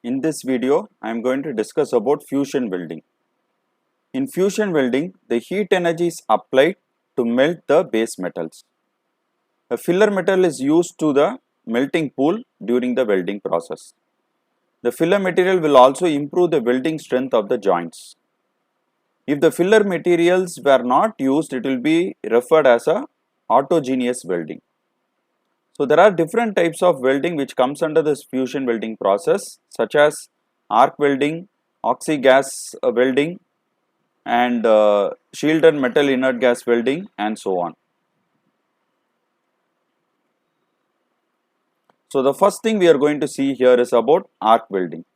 In this video, I am going to discuss about fusion welding. In fusion welding, the heat energy is applied to melt the base metals. A filler metal is used to the melting pool during the welding process. The filler material will also improve the welding strength of the joints. If the filler materials were not used, it will be referred as a autogeneous welding. So there are different types of welding which comes under this fusion welding process, such as arc welding, oxy-gas welding, and shielded metal inert gas welding, and so on. So the first thing we are going to see here is about arc welding.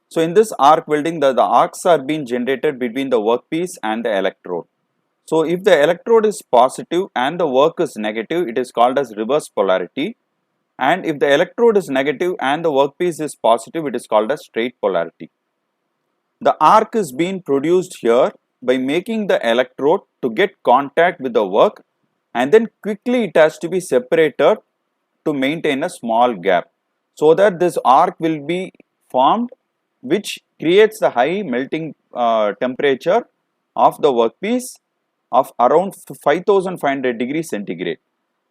So in this arc welding, the arcs are being generated between the workpiece and the electrode. So if the electrode is positive and the work is negative, it is called as reverse polarity. And if the electrode is negative and the workpiece is positive, it is called as straight polarity. The arc is being produced here by making the electrode to get contact with the work, and then quickly it has to be separated to maintain a small gap, so that this arc will be formed, which creates the high melting temperature of the workpiece of around 5500 degrees centigrade,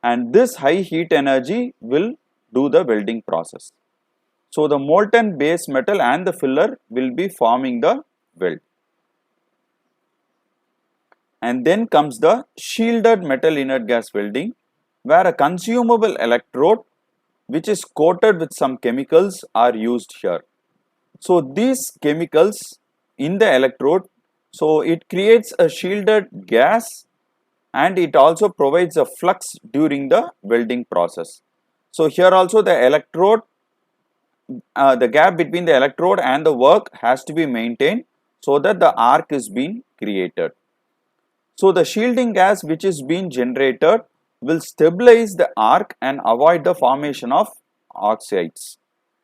and this high heat energy will do the welding process. So the molten base metal and the filler will be forming the weld. And then comes the shielded metal inert gas welding, where a consumable electrode which is coated with some chemicals are used here. So these chemicals in the electrode, so it creates a shielded gas, and it also provides a flux during the welding process. So here also the electrode, the gap between the electrode and the work has to be maintained, so that the arc is being created. So the shielding gas which is being generated will stabilize the arc and avoid the formation of oxides.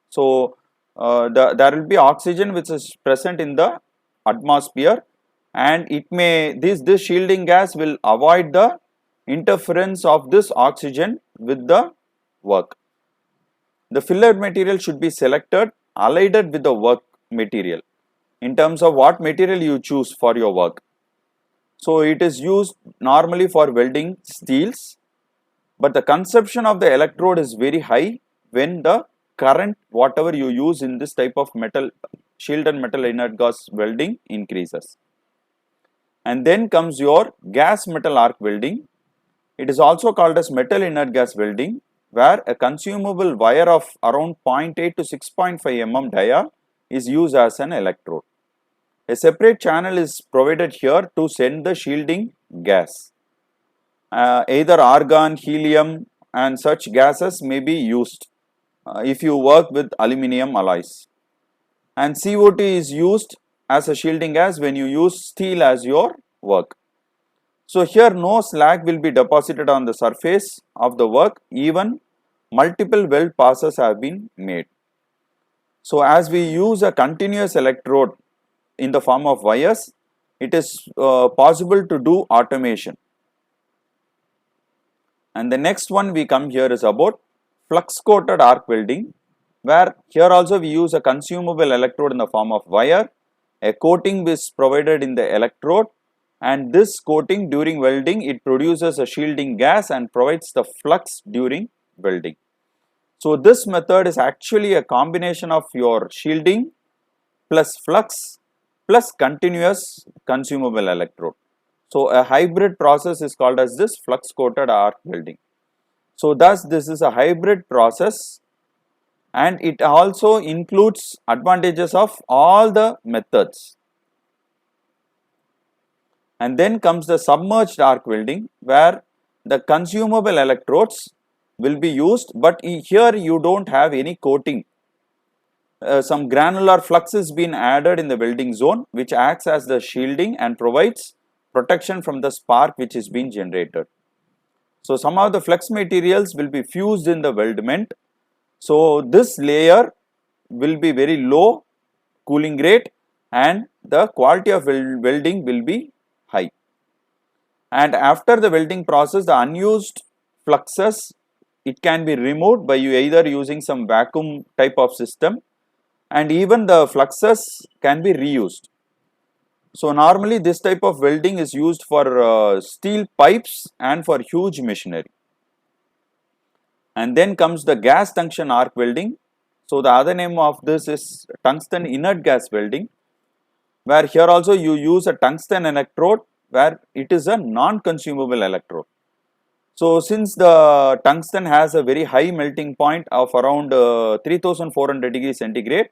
So there will be oxygen which is present in the atmosphere, and this shielding gas will avoid the interference of this oxygen with the work. The filler material should be selected allied with the work material in terms of what material you choose for your work. So it is used normally for welding steels, but the consumption of the electrode is very high when the current whatever you use in this type of metal, shielded metal inert gas welding, increases. And then comes your gas metal arc welding. It is also called as metal inert gas welding, where a consumable wire of around 0.8 to 6.5 mm dia is used as an electrode. A separate channel is provided here to send the shielding gas. Either argon, helium, and such gases may be used if you work with aluminum alloys. And CO2 is used as a shielding gas when you use steel as your work. So here no slag will be deposited on the surface of the work, even multiple weld passes have been made. So as we use a continuous electrode in the form of wires, it is possible to do automation. And the next one we come here is about flux coated arc welding, where here also we use a consumable electrode in the form of wire. A coating is provided in the electrode, and this coating during welding, it produces a shielding gas and provides the flux during welding. So this method is actually a combination of your shielding plus flux plus continuous consumable electrode. So a hybrid process is called as this flux coated arc welding. So thus this is a hybrid process, and it also includes advantages of all the methods. And then comes the submerged arc welding, where the consumable electrodes will be used, but here you don't have any coating. Some granular flux is being added in the welding zone, which acts as the shielding and provides protection from the spark which is being generated. So some of the flux materials will be fused in the weldment. So this layer will be very low cooling rate, and the quality of welding will be high. And after the welding process, the unused fluxes, it can be removed by you either using some vacuum type of system, and even the fluxes can be reused. So normally this type of welding is used for steel pipes and for huge machinery. And then comes the gas junction arc welding. So the other name of this is tungsten inert gas welding, where here also you use a tungsten electrode where it is a non-consumable electrode. So since the tungsten has a very high melting point of around 3400 degrees centigrade,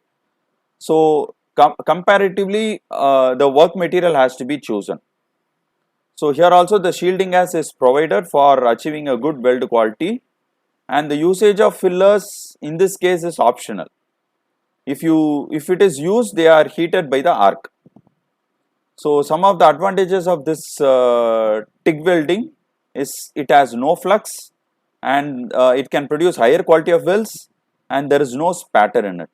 so comparatively the work material has to be chosen. So here also the shielding gas is provided for achieving a good weld quality, and the usage of fillers in this case is optional. If it is used, they are heated by the arc. So some of the advantages of this TIG welding is it has no flux, and it can produce higher quality of welds, and there is no spatter in it.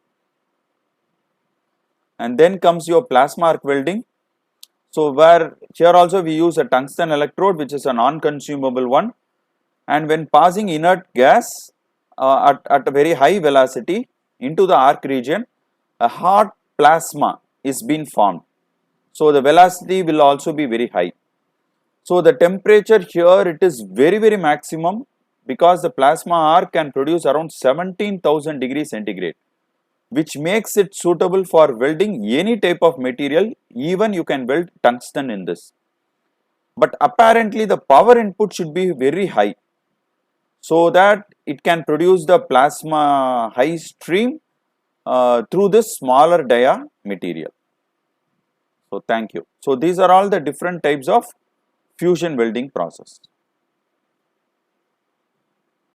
And then comes your plasma arc welding. So where here also we use a tungsten electrode, which is a non-consumable one, and when passing inert gas at a very high velocity into the arc region, a hot plasma is being formed. So the velocity will also be very high. So the temperature here, it is very maximum, because the plasma arc can produce around 17,000 degrees centigrade, which makes it suitable for welding any type of material. Even you can weld tungsten in this. But apparently the power input should be very high, so that it can produce the plasma high stream through this smaller dia material. So thank you. So these are all the different types of fusion welding process.